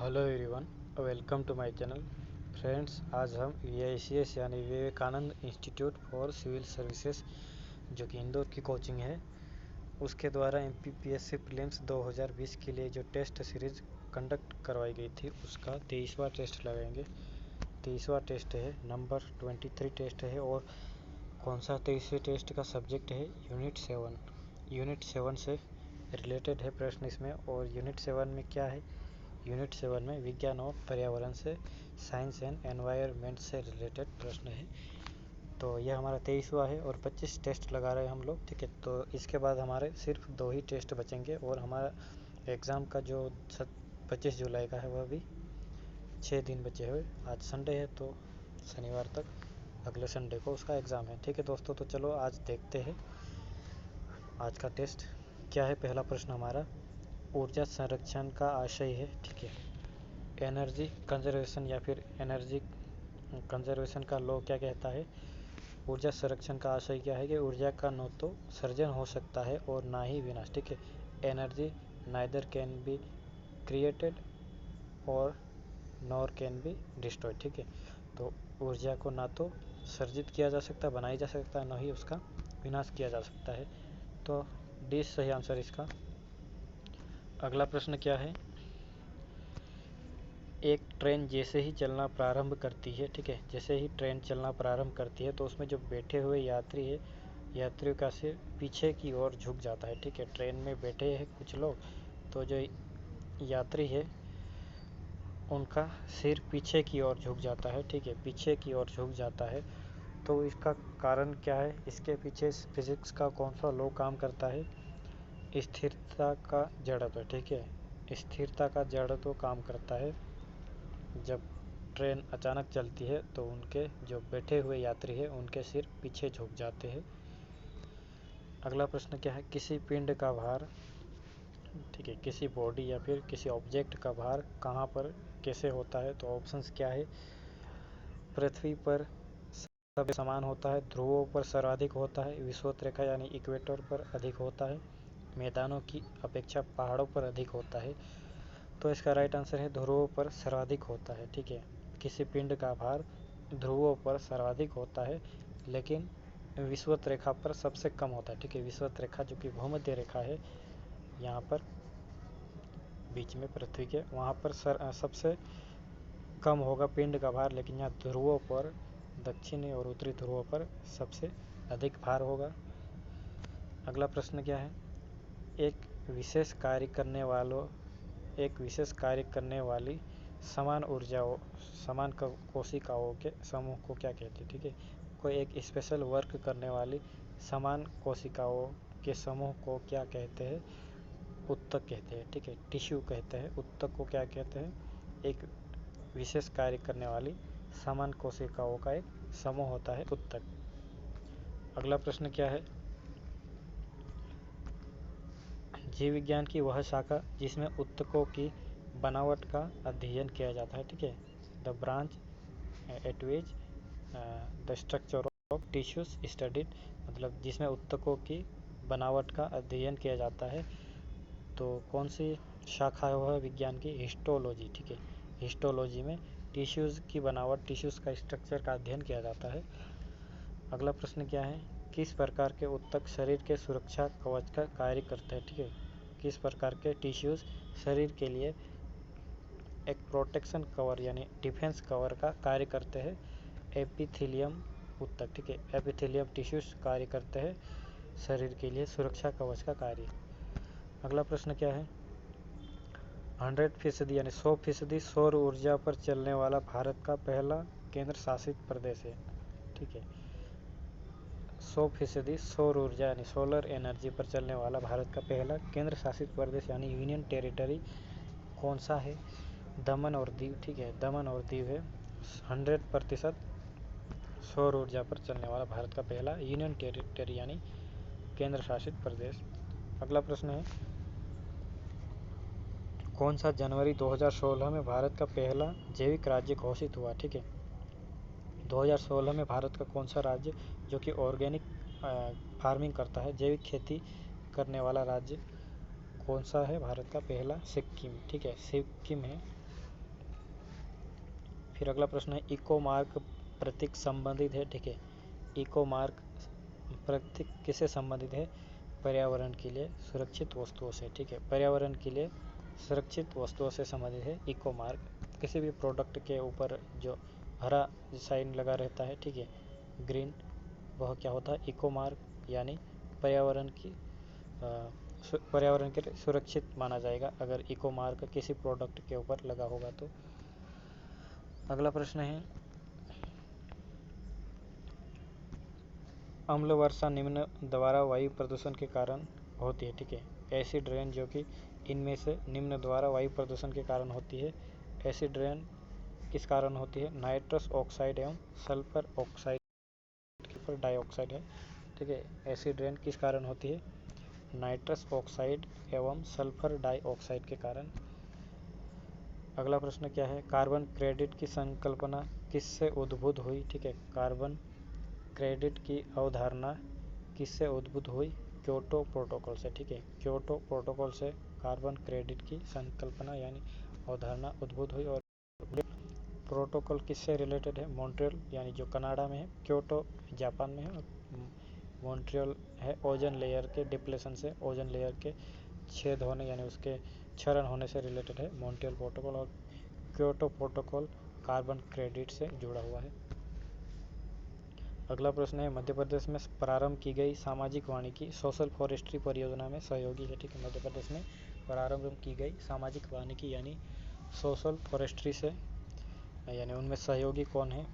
Hello everyone, welcome to my channel. Friends, आज हम VICS यानी Vivekananda institute for civil services जो कि इंदौर की कोचिंग है, उसके द्वारा MPPSC प्रीलिम्स 2020 के लिए जो टेस्ट सीरीज कंडक्ट करवाई गई थी उसका 23वां टेस्ट लगाएंगे। 23वां टेस्ट है, नंबर 23 टेस्ट है और कौन सा 23वें टेस्ट का सब्जेक्ट है यूनिट 7। यूनिट 7 से रिलेटेड है प्रश्न इसमें। और यूनिट 7 में क्या है? यूनिट 7 में विज्ञान और पर्यावरण से, साइंस एंड एनवायरनमेंट से रिलेटेड प्रश्न है। तो यह हमारा 23वां है और 25 टेस्ट लगा रहे हैं हम लोग, ठीक है। तो इसके बाद हमारे सिर्फ 2 ही टेस्ट बचेंगे और हमारा एग्ज़ाम का जो 25 जुलाई का है वह भी 6 दिन बचे हुए। आज संडे है तो शनिवार तक, अगले संडे को उसका एग्ज़ाम है, ठीक है दोस्तों। तो चलो आज देखते हैं आज का टेस्ट क्या है। पहला प्रश्न हमारा ऊर्जा संरक्षण का आशय है, ठीक है। एनर्जी कंजर्वेशन या फिर एनर्जी कंजर्वेशन का लॉ क्या कहता है? ऊर्जा संरक्षण का आशय क्या है कि ऊर्जा का न तो सृजन हो सकता है और ना ही विनाश, ठीक है। Energy neither can be created और नॉर कैन बी डिस्ट्रॉयड, ठीक है। तो ऊर्जा को ना तो सृजित किया जा सकता, बनाई जा सकता है, ना ही उसका विनाश किया जा सकता है। तो डी सही आंसर इसका। अगला प्रश्न क्या है? एक ट्रेन जैसे ही चलना प्रारंभ करती है, ठीक है, जैसे ही ट्रेन चलना प्रारंभ करती है तो उसमें जो बैठे हुए यात्री है, यात्रियों का सिर पीछे की ओर झुक जाता है, ठीक है। ट्रेन में बैठे हैं कुछ लोग, तो जो यात्री है उनका सिर पीछे की ओर झुक जाता है, ठीक है, पीछे की ओर झुक जाता है। तो इसका कारण क्या है? इसके पीछे फिजिक्स का कौन सा लॉ काम करता है? स्थिरता का जड़त्व, ठीक है। स्थिरता का जड़त्व काम करता है। जब ट्रेन अचानक चलती है तो उनके जो बैठे हुए यात्री हैं उनके सिर पीछे झुक जाते हैं। अगला प्रश्न क्या है? किसी पिंड का भार, ठीक है, किसी बॉडी या फिर किसी ऑब्जेक्ट का भार कहाँ पर कैसे होता है? तो ऑप्शंस क्या है? पृथ्वी पर सब समान होता है, ध्रुवों पर सर्वाधिक होता है, विषुवत रेखा यानी इक्वेटर पर अधिक होता है, मैदानों की अपेक्षा पहाड़ों पर अधिक होता है। तो इसका राइट आंसर है ध्रुवों पर सर्वाधिक होता है, ठीक है। किसी पिंड का भार ध्रुवों पर सर्वाधिक होता है लेकिन विषुवत रेखा पर सबसे कम होता है, ठीक है। विषुवत रेखा जो कि भूमध्य रेखा है यहाँ पर बीच में पृथ्वी के, वहाँ पर सबसे कम होगा पिंड का भार, लेकिन यहाँ ध्रुवों पर, दक्षिणी और उत्तरी ध्रुवों पर सबसे अधिक भार होगा। अगला प्रश्न क्या है? एक विशेष कार्य करने वाली समान ऊर्जाओं, समान कोशिकाओं के समूह को क्या कहते हैं, ठीक है। कोई एक स्पेशल वर्क करने वाली समान कोशिकाओं के समूह को क्या कहते हैं? उत्तक कहते हैं, ठीक है, टिश्यू कहते हैं। उत्तक को क्या कहते हैं? एक विशेष कार्य करने वाली समान कोशिकाओं का एक समूह होता है उत्तक। अगला प्रश्न क्या है? जीव विज्ञान की वह शाखा जिसमें उत्तकों की बनावट का अध्ययन किया जाता है, ठीक है। The branch at which the structure of tissues studied, मतलब जिसमें उत्तकों की बनावट का अध्ययन किया जाता है। तो कौन सी शाखा है वह विज्ञान की? हिस्टोलॉजी, ठीक है। हिस्टोलॉजी में टिश्यूज़ की बनावट, टिश्यूज़ का स्ट्रक्चर का अध्ययन किया जाता है। अगला प्रश्न क्या है? किस प्रकार के उत्तक शरीर के सुरक्षा कवच का कार्य करते हैं, ठीक है। किस प्रकार के टिश्यूज़ शरीर के लिए एक प्रोटेक्शन कवर यानी डिफेंस कवर का कार्य करते हैं? एपिथेलियम उत्तक, ठीक है। एपिथेलियम टिश्यूज़ कार्य करते हैं शरीर के लिए सुरक्षा कवच का कार्य। अगला प्रश्न क्या है? 100% यानी 100% सौर ऊर्जा पर चलने वाला भारत का पहला केंद्र शासित प्रदेश है, ठीक है। 100% सौर ऊर्जा यानी सोलर एनर्जी पर चलने वाला भारत का पहला केंद्र शासित प्रदेश यानी यूनियन टेरिटरी कौन सा है? दमन और दीव, ठीक है, दमन और दीव है। 100% सौर ऊर्जा पर चलने वाला भारत का पहला यूनियन टेरिटरी यानी केंद्र शासित प्रदेश। अगला प्रश्न है कौन सा जनवरी 2016 में भारत का पहला जैविक राज्य घोषित हुआ, ठीक है। 2016 में भारत का कौन सा राज्य जो कि ऑर्गेनिक फार्मिंग करता है, जैविक खेती करने वाला राज्य कौन सा है भारत का पहला? सिक्किम, ठीक है, सिक्किम है। फिर अगला प्रश्न है इको मार्क प्रतीक संबंधित है, ठीक है। इको मार्क प्रतीक किससे संबंधित है? पर्यावरण के लिए सुरक्षित वस्तुओं से, ठीक है। पर्यावरण के लिए सुरक्षित वस्तुओं से संबंधित है इको मार्क। किसी भी प्रोडक्ट के ऊपर जो हरा साइन लगा रहता है, ठीक है, ग्रीन, वह क्या होता है? इको मार्क, यानी पर्यावरण के लिए सुरक्षित माना जाएगा अगर इको मार्क किसी प्रोडक्ट के ऊपर लगा होगा तो। अगला प्रश्न है अम्ल वर्षा निम्न द्वारा वायु प्रदूषण के कारण होती है, ठीक है। एसिड रेन जो कि इनमें से निम्न द्वारा वायु प्रदूषण के कारण होती है। एसिड रेन किस कारण होती है? नाइट्रस ऑक्साइड एवं सल्फर ऑक्साइड पर डाइऑक्साइड है, ठीक है। एसिड रेन किस कारण होती है? नाइट्रस ऑक्साइड एवं सल्फर डाइऑक्साइड के कारण। अगला प्रश्न क्या है? कार्बन क्रेडिट की संकल्पना किससे उद्भूत हुई? ठीक है, कार्बन क्रेडिट की अवधारणा किससे उद्भूत हुई? क्योटो प्रोटोकॉल से, ठीक है। क्योटो प्रोटोकॉल से कार्बन क्रेडिट की संकल्पना यानी अवधारणा उद्भूत हुई। और प्रोटोकॉल किससे रिलेटेड है? मॉन्ट्रियल यानी जो कनाडा में है, क्योटो जापान में है, और मॉन्ट्रियल है ओजोन लेयर के डिप्लेशन से, ओजोन लेयर के छेद होने यानी उसके क्षरण होने से रिलेटेड है मॉन्ट्रियल प्रोटोकॉल। और क्योटो प्रोटोकॉल कार्बन क्रेडिट से जुड़ा हुआ है। अगला प्रश्न है मध्य प्रदेश में प्रारंभ की गई सामाजिक वानिकी सोशल फॉरेस्ट्री परियोजना में सहयोगी है, ठीक है। मध्य प्रदेश में प्रारंभ की गई सामाजिक वानिकी यानी सोशल फॉरेस्ट्री से, यानी उनमें सहयोगी कौन है?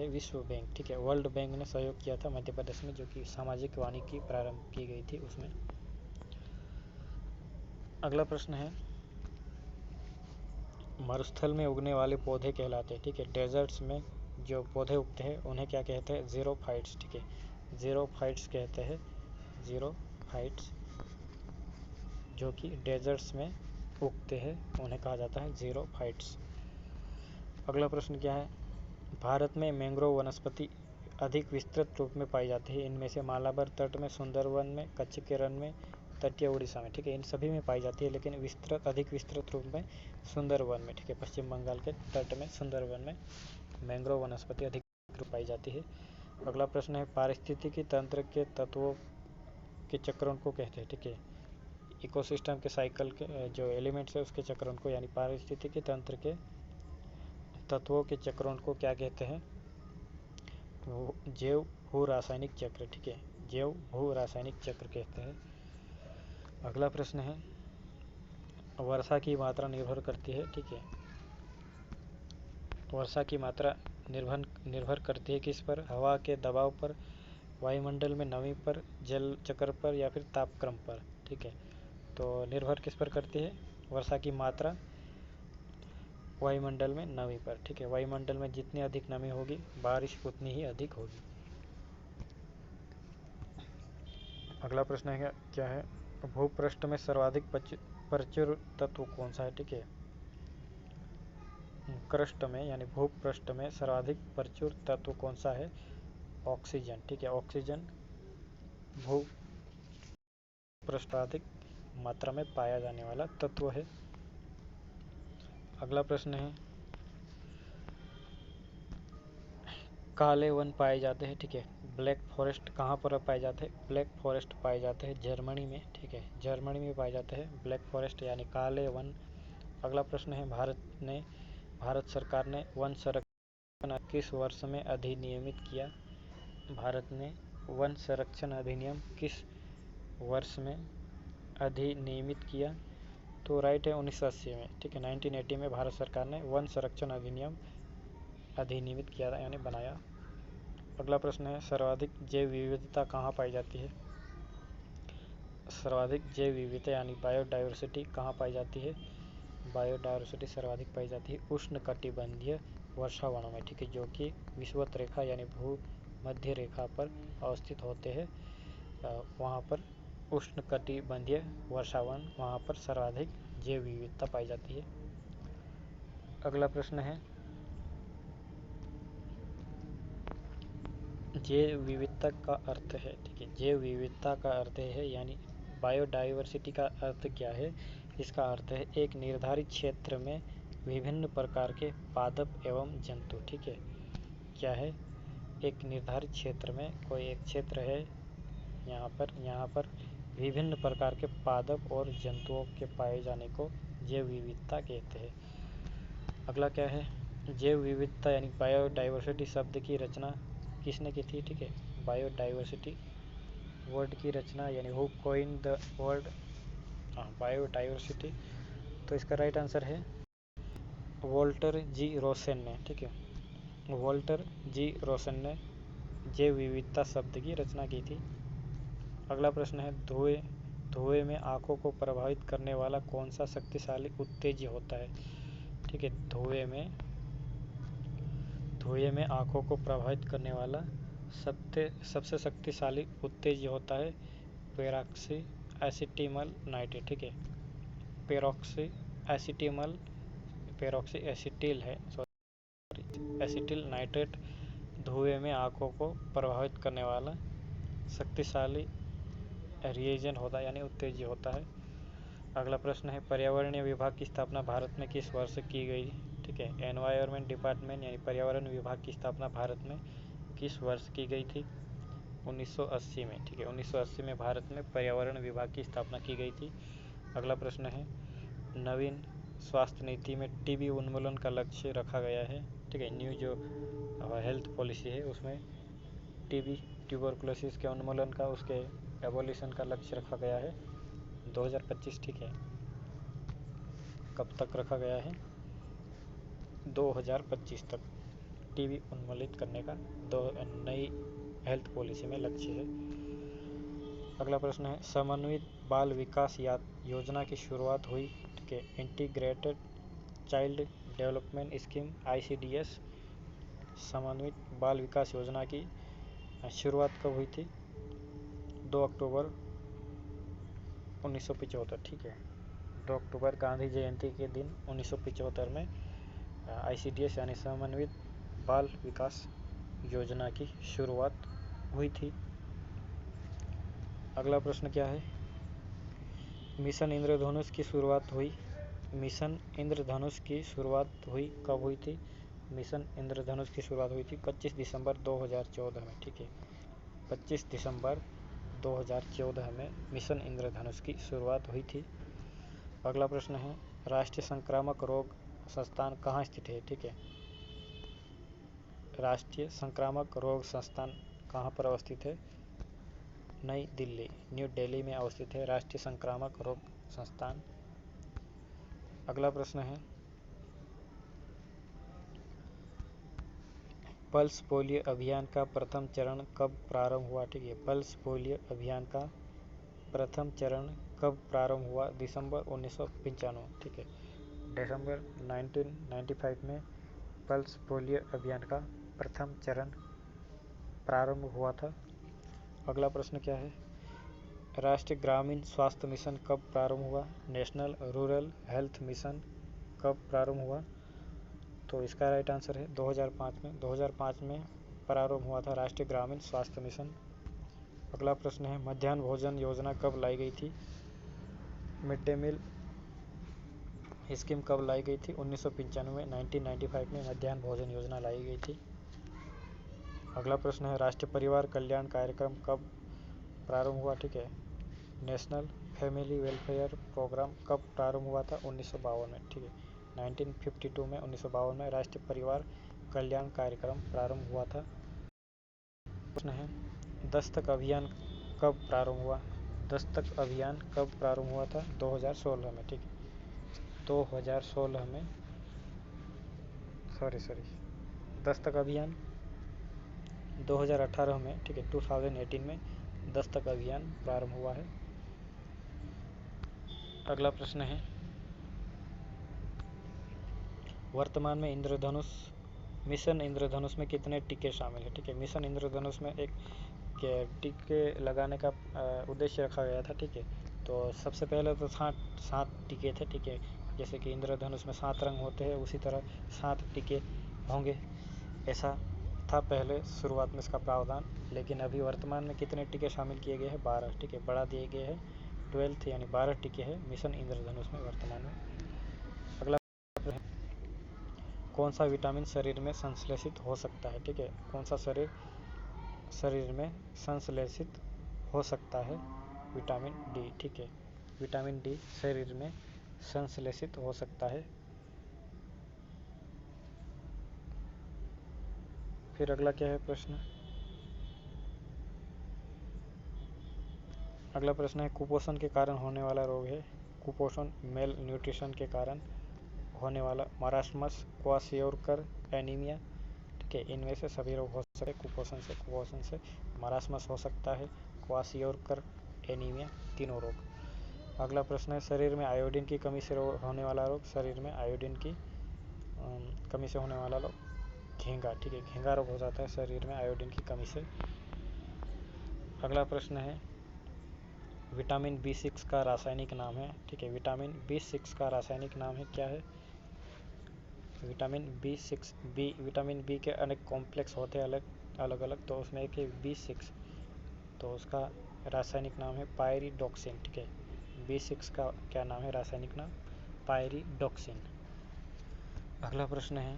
विश्व बैंक, ठीक है। वर्ल्ड बैंक ने सहयोग किया था मध्य प्रदेश में, जो कि सामाजिक वानिकी प्रारंभ की गई थी उसमें। अगला प्रश्न है मरुस्थल में उगने वाले पौधे कहलाते हैं, ठीक है। डेजर्ट्स में जो पौधे उगते हैं उन्हें क्या कहते हैं? ज़ीरोफाइट्स, ठीक है। ज़ीरोफाइट्स कहते हैं, ज़ीरोफाइट्स जो कि डेजर्ट्स में उगते हैं उन्हें कहा जाता है ज़ीरोफाइट्स। अगला प्रश्न क्या है? भारत में मैंग्रोव वनस्पति अधिक विस्तृत रूप में पाई जाती है। इनमें से मालाबार तट में, सुंदरवन में, कच्छ के रण में, तटीय उड़ीसा में, ठीक है। इन सभी में पाई जाती है, लेकिन अधिक विस्तृत रूप में सुंदरवन में, ठीक है। पश्चिम बंगाल के तट में सुंदरवन में मैंग्रोव वनस्पति अधिक रूप पाई जाती है। अगला प्रश्न है पारिस्थितिकी तंत्र के तत्वों के चक्रण को कहते हैं, ठीक है। इकोसिस्टम के साइकिल के जो एलिमेंट्स है उसके चक्रण को, यानी पारिस्थितिकी तंत्र के तत्वों के चक्रण को क्या कहते हैं? जैव भू रासायनिक चक्र, ठीक है। जैव भू रासायनिक चक्र कहते हैं। अगला प्रश्न है वर्षा की मात्रा निर्भर करती है, ठीक है। वर्षा की मात्रा निर्भर करती है किस पर? हवा के दबाव पर, वायुमंडल में नमी पर, जल चक्र पर, या फिर तापक्रम पर, ठीक है। तो निर्भर किस पर करती है वर्षा की मात्रा? वायुमंडल में नमी पर, ठीक है। वायुमंडल में जितनी अधिक नमी होगी बारिश उतनी ही अधिक होगी। अगला प्रश्न है क्या है? भूपृष्ठ में सर्वाधिक प्रचुर तत्व कौन सा है, ठीक है। क्रस्ट में यानी भूपृष्ठ में सर्वाधिक प्रचुर तत्व कौन सा है? ऑक्सीजन, ठीक है। ऑक्सीजन भूपृष्ठ अधिक मात्रा में पाया जाने वाला तत्व है। अगला प्रश्न है काले वन पाए जाते हैं, ठीक है। ब्लैक फॉरेस्ट कहाँ पर पाए जाते हैं? ब्लैक फॉरेस्ट पाए जाते हैं जर्मनी में, ठीक है। जर्मनी में पाए जाते हैं ब्लैक फॉरेस्ट यानी काले वन। अगला प्रश्न है भारत सरकार ने वन संरक्षण किस वर्ष में अधिनियमित किया? भारत ने वन संरक्षण अधिनियम किस वर्ष में अधिनियमित किया? तो राइट है 1980 में, ठीक है। 1980 में भारत सरकार ने वन संरक्षण अधिनियम अधिनियमित किया था यानी बनाया। अगला प्रश्न है सर्वाधिक जैव विविधता कहाँ पाई जाती है? सर्वाधिक जैव विविधता यानी बायोडायवर्सिटी कहाँ पाई जाती है? बायोडायवर्सिटी सर्वाधिक पाई जाती है उष्णकटिबंधीय वर्षावनों में, ठीक है। जो कि विषुवत रेखा यानी भूमध्य रेखा पर अवस्थित होते हैं, वहाँ पर उष्णकटिबंधीय वर्षावन, वहाँ पर सर्वाधिक जैव विविधता पाई जाती है। अगला प्रश्न है जैव विविधता का अर्थ है, ठीक है। जैव विविधता का अर्थ है यानी बायोडाइवर्सिटी का अर्थ क्या है? इसका अर्थ है एक निर्धारित क्षेत्र में विभिन्न प्रकार के पादप एवं जंतु। ठीक है, क्या है, एक निर्धारित क्षेत्र में कोई एक क्षेत्र है, यहाँ पर विभिन्न प्रकार के पादप और जंतुओं के पाए जाने को जैव विविधता कहते हैं। अगला क्या है, जैव विविधता यानी बायोडाइवर्सिटी शब्द की रचना किसने की थी? ठीक है, बायोडाइवर्सिटी वर्ड की रचना यानी who coined the word biodiversity, तो इसका राइट आंसर है वॉल्टर जी रोसेन ने। ठीक है, वॉल्टर जी रोसेन ने जैव विविधता शब्द की रचना की थी। अगला प्रश्न है, धुएं में आंखों को प्रभावित करने वाला कौन सा शक्तिशाली उत्तेजक होता है? ठीक है, धुएं में आंखों को प्रभावित करने वाला सबसे शक्तिशाली उत्तेजक होता है पेरॉक्सी एसिटिमल नाइट्रेट। ठीक है, पेरॉक्सी एसिटिल है, एसिटिल नाइट्रेट धुएं में आंखों को प्रभावित करने वाला शक्तिशाली रिएजेंट होता है यानी उत्तेजक होता है। अगला प्रश्न है, पर्यावरणीय विभाग की स्थापना भारत में किस वर्ष की गई? ठीक है, एनवायरनमेंट डिपार्टमेंट यानी पर्यावरण विभाग की स्थापना भारत में किस वर्ष की गई थी? 1980 में। ठीक है, 1980 में भारत में पर्यावरण विभाग की स्थापना की गई थी। अगला प्रश्न है, नवीन स्वास्थ्य नीति में टीबी उन्मूलन का लक्ष्य रखा गया है। ठीक है, न्यू जो हेल्थ पॉलिसी है उसमें टीबी ट्यूबरकुलोसिस के उन्मूलन का, उसके एबोलिशन का लक्ष्य रखा गया है 2025। ठीक है, कब तक रखा गया है? 2025 तक टीबी उन्मूलित करने का नई हेल्थ पॉलिसी में लक्ष्य है। अगला प्रश्न है, समन्वित बाल विकास योजना की शुरुआत हुई? ठीक है, integrated child development scheme ICDS समन्वित बाल विकास योजना की शुरुआत कब हुई थी? 2 अक्टूबर 1975। ठीक है, 2 अक्टूबर गांधी जयंती के दिन 1975 में ICDS यानी समन्वित बाल विकास योजना की शुरुआत हुई थी। अगला प्रश्न क्या है, मिशन इंद्रधनुष की शुरुआत हुई? मिशन इंद्रधनुष की शुरुआत हुई कब हुई थी? मिशन इंद्रधनुष की शुरुआत हुई थी 25 दिसंबर 2014 में। ठीक है, 25 दिसंबर 2014 में मिशन इंद्रधनुष की शुरुआत हुई थी। अगला प्रश्न है, राष्ट्रीय संक्रामक रोग संस्थान कहाँ स्थित है? ठीक है, राष्ट्रीय संक्रामक रोग संस्थान कहाँ पर अवस्थित है? नई दिल्ली, न्यू दिल्ली में अवस्थित है राष्ट्रीय संक्रामक रोग संस्थान। अगला प्रश्न है, पल्स पोलियो अभियान का प्रथम चरण कब प्रारंभ हुआ? ठीक है, पल्स पोलियो अभियान का प्रथम चरण कब प्रारंभ हुआ? दिसंबर 1995। ठीक है, दिसंबर 1995 में पल्स पोलियो अभियान का प्रथम चरण प्रारंभ हुआ था। अगला प्रश्न क्या है, राष्ट्रीय ग्रामीण स्वास्थ्य मिशन कब प्रारंभ हुआ? नेशनल रूरल हेल्थ मिशन कब प्रारंभ हुआ? तो इसका राइट आंसर है 2005 में। 2005 में प्रारंभ हुआ था राष्ट्रीय ग्रामीण स्वास्थ्य मिशन। अगला प्रश्न है, मध्याह्न भोजन योजना कब लाई गई थी? मिड डे मील स्कीम कब लाई गई थी? 1995 में, 1995 में मध्याह्न भोजन योजना लाई गई थी। अगला प्रश्न है, राष्ट्रीय परिवार कल्याण कार्यक्रम कब प्रारंभ हुआ? ठीक है, नेशनल फैमिली वेलफेयर प्रोग्राम कब प्रारंभ हुआ था? 1952 में। ठीक है, 1952 में, 1952 में राष्ट्रीय परिवार कल्याण कार्यक्रम प्रारंभ हुआ था। प्रश्न है, दस्तक अभियान कब प्रारंभ हुआ? दस्तक अभियान कब प्रारंभ हुआ था? 2016 में। ठीक है, 2016 में, दस्तक अभियान 2018 में। ठीक है, 2018 में दस्तक अभियान प्रारंभ हुआ है। अगला प्रश्न है, वर्तमान में मिशन इंद्रधनुष में कितने टीके शामिल हैं? ठीक है, मिशन इंद्रधनुष में एक टीके लगाने का उद्देश्य रखा गया था। ठीक है, तो सबसे पहले तो 7 टीके थे। ठीक है, जैसे कि इंद्रधनुष में 7 रंग होते हैं, उसी तरह 7 टीके होंगे, ऐसा था पहले शुरुआत में इसका प्रावधान। लेकिन अभी वर्तमान में कितने टीके शामिल किए गए हैं? 12 टीके बढ़ा दिए गए हैं, 12 यानी 12 टीके हैं मिशन इंद्रधनुष में वर्तमान में। अगला कौन सा विटामिन शरीर में संश्लेषित हो सकता है, ठीक है, कौन सा शरीर में संश्लेषित हो सकता है, विटामिन डी, ठीक है, विटामिन डी शरीर में संश्लेषित हो सकता है। फिर अगला क्या है प्रश्न, अगला प्रश्न है कुपोषण के कारण होने वाला रोग है, कुपोषण मेल न्यूट्रिशन के कारण होने वाला मारास्मस, क्वाशियोरकर, एनीमिया, ठीक है, इनमें से सभी रोग हो सकते हैं कुपोषण से मारास्मस हो सकता है, क्वाशियोरकर, एनीमिया, तीनों रोग। अगला प्रश्न है शरीर में आयोडीन की कमी से होने वाला रोग, शरीर में आयोडीन की कमी से होने वाला रोग घेंगा, ठीक है, घेंगा रोग हो जाता है शरीर में आयोडीन की कमी से। अगला प्रश्न है विटामिन B6 का रासायनिक नाम है, ठीक है, विटामिन B6 का रासायनिक नाम है, क्या है, विटामिन B6, विटामिन बी के अनेक कॉम्प्लेक्स होते हैं अलग अलग, तो उसमें एक है B6, तो उसका रासायनिक नाम है पायरिडॉक्सिन, ठीक है, B6 का क्या नाम है रासायनिक नाम, पायरिडॉक्सिन। अगला प्रश्न है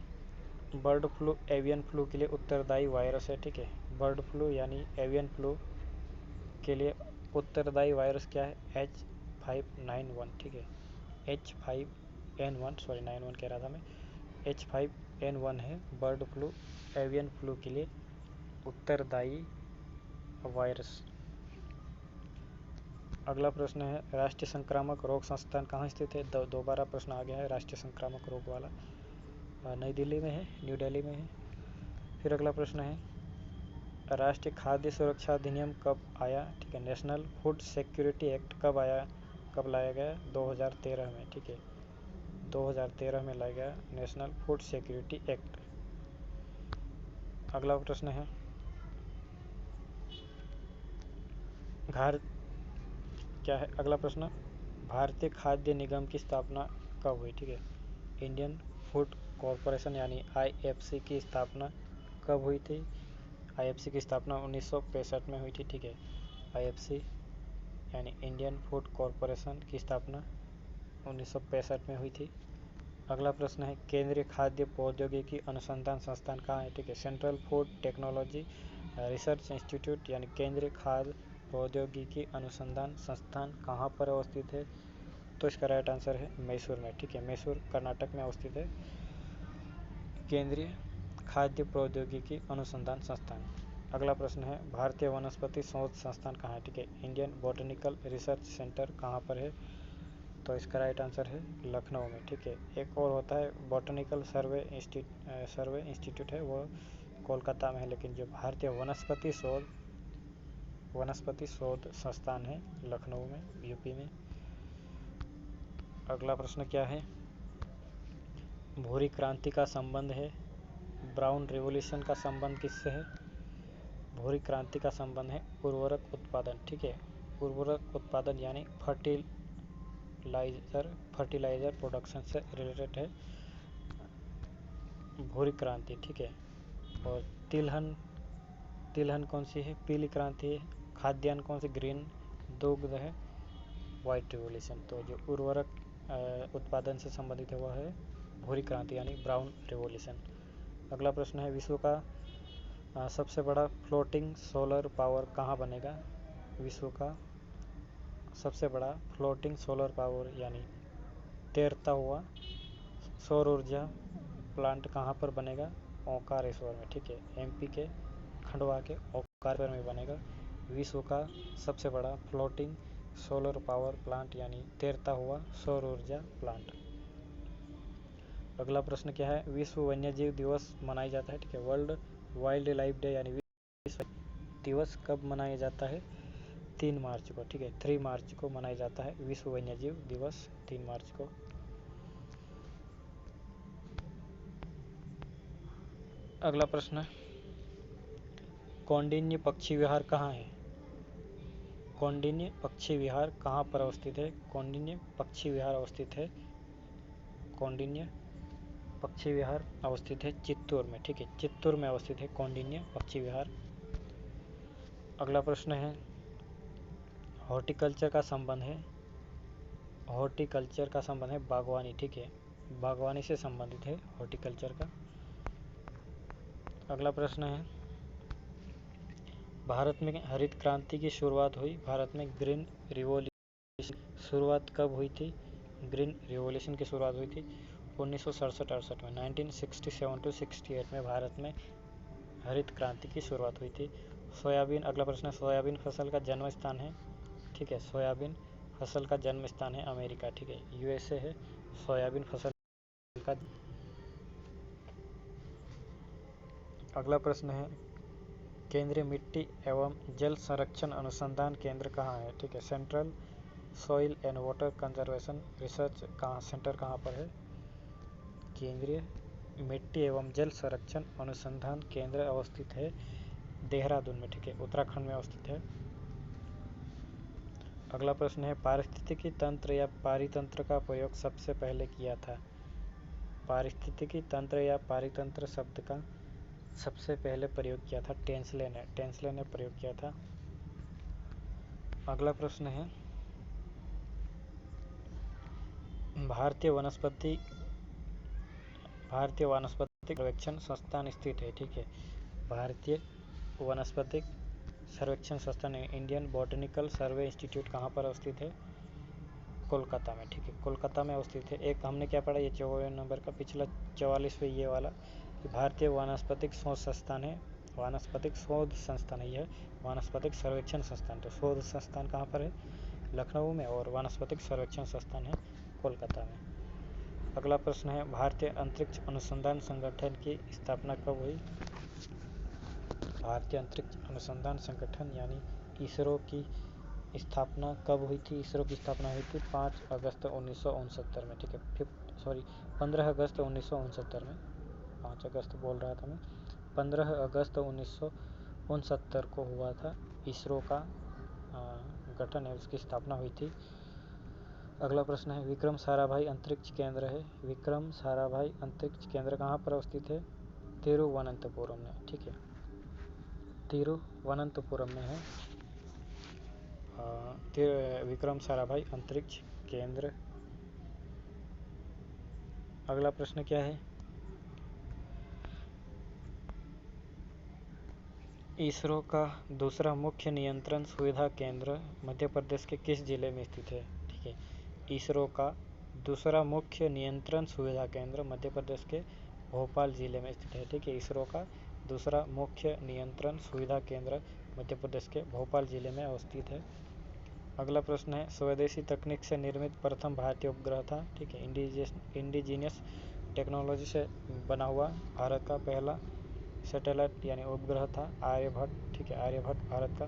बर्ड फ्लू एवियन फ्लू के लिए उत्तरदायी वायरस है, ठीक है, बर्ड फ्लू यानी एवियन फ्लू के लिए उत्तरदायी वायरस क्या है, H5N1, ठीक है, H5N1, सॉरी 91 कह रहा था मैं, H5N1 है बर्ड फ्लू एवियन फ्लू के लिए उत्तरदायी वायरस। अगला प्रश्न है राष्ट्रीय संक्रामक रोग संस्थान कहाँ स्थित है, दोबारा प्रश्न आ गया है राष्ट्रीय संक्रामक रोग वाला, नई दिल्ली में है, न्यू दिल्ली में है। फिर अगला प्रश्न है राष्ट्रीय खाद्य सुरक्षा अधिनियम कब आया, ठीक है, नेशनल फूड सिक्योरिटी एक्ट कब लाया गया, 2013 में, ठीक है, 2013 में लाया गया नेशनल फूड सिक्योरिटी एक्ट। अगला प्रश्न है क्या है, अगला प्रश्न भारतीय खाद्य निगम की स्थापना कब हुई, ठीक है, इंडियन फूड कॉरपोरेशन यानी IFC की स्थापना कब हुई थी, IFC की स्थापना 1965 में हुई थी, ठीक है, IFC यानी इंडियन फूड कॉरपोरेशन की स्थापना 1965 में हुई थी। अगला प्रश्न है केंद्रीय खाद्य प्रौद्योगिकी अनुसंधान संस्थान कहाँ है, ठीक है, central food technology research institute यानी केंद्रीय खाद्य प्रौद्योगिकी अनुसंधान संस्थान कहाँ पर अवस्थित है, तो इसका राइट आंसर है मैसूर में, ठीक है, मैसूर कर्नाटक में अवस्थित है केंद्रीय खाद्य प्रौद्योगिकी अनुसंधान संस्थान। अगला प्रश्न है भारतीय वनस्पति शोध संस्थान कहाँ है, ठीक है, इंडियन बॉटनिकल रिसर्च सेंटर कहाँ पर है, तो इसका राइट आंसर है लखनऊ में, ठीक है। एक और होता है बॉटनिकल सर्वे इंस्टीट्यूट है, वो कोलकाता में है, लेकिन जो भारतीय वनस्पति शोध संस्थान है लखनऊ में, यूपी में। अगला प्रश्न क्या है भूरी क्रांति का संबंध है ब्राउन रिवॉल्यूशन का संबंध किससे है, भूरी क्रांति का संबंध है उर्वरक उत्पादन, ठीक है, उर्वरक उत्पादन यानी फर्टिलाइजर प्रोडक्शन से रिलेटेड है भूरी क्रांति, ठीक है। और तिलहन कौन सी है, पीली क्रांति है, खाद्यान्न कौन सी, ग्रीन, दुग्ध है वाइट रिवॉल्यूशन, तो जो उर्वरक उत्पादन से संबंधित है वह है भूरी क्रांति यानी ब्राउन रिवॉल्यूशन। अगला प्रश्न है विश्व का सबसे बड़ा फ्लोटिंग सोलर पावर कहाँ बनेगा, विश्व का सबसे बड़ा फ्लोटिंग सोलर पावर यानी तैरता हुआ सौर ऊर्जा प्लांट कहाँ पर बनेगा, ओंकारेश्वर में, ठीक है, MP के खंडवा के ओंकारेश्वर में बनेगा विश्व का सबसे बड़ा फ्लोटिंग सोलर पावर प्लांट यानी तैरता हुआ सौर ऊर्जा प्लांट। अगला प्रश्न क्या है विश्व वन्यजीव दिवस मनाया जाता है, ठीक है, वर्ल्ड वाइल्ड लाइफ डे यानी विश्व दिवस कब मनाया जाता है, 3 मार्च को, ठीक है, 3 मार्च को मनाया जाता है विश्व वन्यजीव दिवस 3 मार्च को। अगला प्रश्न कौंडिन्य पक्षी विहार कहाँ है, कौंडिन्य पक्षी विहार कहाँ पर अवस्थित है, कौंडिन्य पक्षी विहार अवस्थित है, कौंडिन्य पक्षी विहार अवस्थित है चित्तौड़ में, ठीक है, चित्तौड़ में अवस्थित है कौंडिन्य पक्षी विहार। अगला प्रश्न है हॉर्टिकल्चर का संबंध है बागवानी, ठीक है, बागवानी से संबंधित है, हॉर्टिकल्चर का। अगला प्रश्न है, भारत में हरित क्रांति की शुरुआत हुई। भारत में ग्रीन रिवॉल्यूशन शुरुआत कब हुई थी? ग्रीन रिवॉल्यूशन की शुरुआत हुई थी 1967-68 में। 1967 to 68 में भारत में हरित क्रांति की शुरुआत हुई थी। सोयाबीन, अगला प्रश्न है, सोयाबीन फसल का जन्म स्थान है, ठीक है, सोयाबीन फसल का जन्म स्थान है अमेरिका, ठीक है, यूएसए है सोयाबीन फसल का। अगला प्रश्न है, केंद्रीय मिट्टी एवं जल संरक्षण अनुसंधान केंद्र कहाँ है? ठीक है, central soil and water conservation research centre कहाँ पर है? केंद्रीय मिट्टी एवं जल संरक्षण अनुसंधान केंद्र अवस्थित है देहरादून में, ठीक है, उत्तराखंड में अवस्थित है। अगला प्रश्न है, पारिस्थितिकी तंत्र या पारितंत्र का प्रयोग सबसे पहले किया था? पारिस्थितिकी तंत्र या पारितंत्र शब्द का सबसे पहले प्रयोग किया था टेंसले ने प्रयोग किया था। अगला प्रश्न है, भारतीय वानस्पतिक सर्वेक्षण संस्थान स्थित है, ठीक है, भारतीय वानस्पतिक सर्वेक्षण संस्थान इंडियन बॉटनिकल सर्वे इंस्टीट्यूट कहाँ पर अवस्थित है? कोलकाता में, ठीक है, कोलकाता में अवस्थित है। एक हमने क्या पढ़ा, ये 54 नंबर का, पिछला 44वें ये वाला कि भारतीय वानस्पतिक शोध संस्थान है, वानस्पतिक शोध संस्थान है यह, वानस्पतिक सर्वेक्षण संस्थान। तो शोध संस्थान कहाँ पर है? लखनऊ में, और वानस्पतिक सर्वेक्षण संस्थान है कोलकाता में। अगला प्रश्न है, भारतीय अंतरिक्ष अनुसंधान संगठन की स्थापना कब हुई? भारतीय अंतरिक्ष अनुसंधान संगठन यानी इसरो की स्थापना कब हुई थी? इसरो की स्थापना हुई थी 5 अगस्त 1969 में, ठीक है, 15 अगस्त 1969 में, 5 अगस्त बोल रहा था मैं, 15 अगस्त 1969 को हुआ था इसरो का गठन है, उसकी स्थापना हुई थी। अगला प्रश्न है, विक्रम साराभाई अंतरिक्ष केंद्र है, विक्रम साराभाई अंतरिक्ष केंद्र कहाँ पर अवस्थित है? तिरुवनंतपुरम में, ठीक है, तिरुवनंतपुरम में है विक्रम साराभाई अंतरिक्ष केंद्र। अगला प्रश्न क्या है, इसरो का दूसरा मुख्य नियंत्रण सुविधा केंद्र मध्य प्रदेश के किस जिले में स्थित है? ठीक है, इसरो का दूसरा मुख्य नियंत्रण सुविधा केंद्र मध्य प्रदेश के भोपाल जिले में स्थित है, ठीक है, इसरो का दूसरा मुख्य नियंत्रण सुविधा केंद्र मध्य प्रदेश के भोपाल जिले में अवस्थित है। अगला प्रश्न है, स्वदेशी तकनीक से निर्मित प्रथम भारतीय उपग्रह था, ठीक है, इंडिजीनियस टेक्नोलॉजी से बना हुआ भारत का पहला सैटेलाइट यानी उपग्रह था आर्यभट्ट, ठीक है, आर्यभट्ट भारत का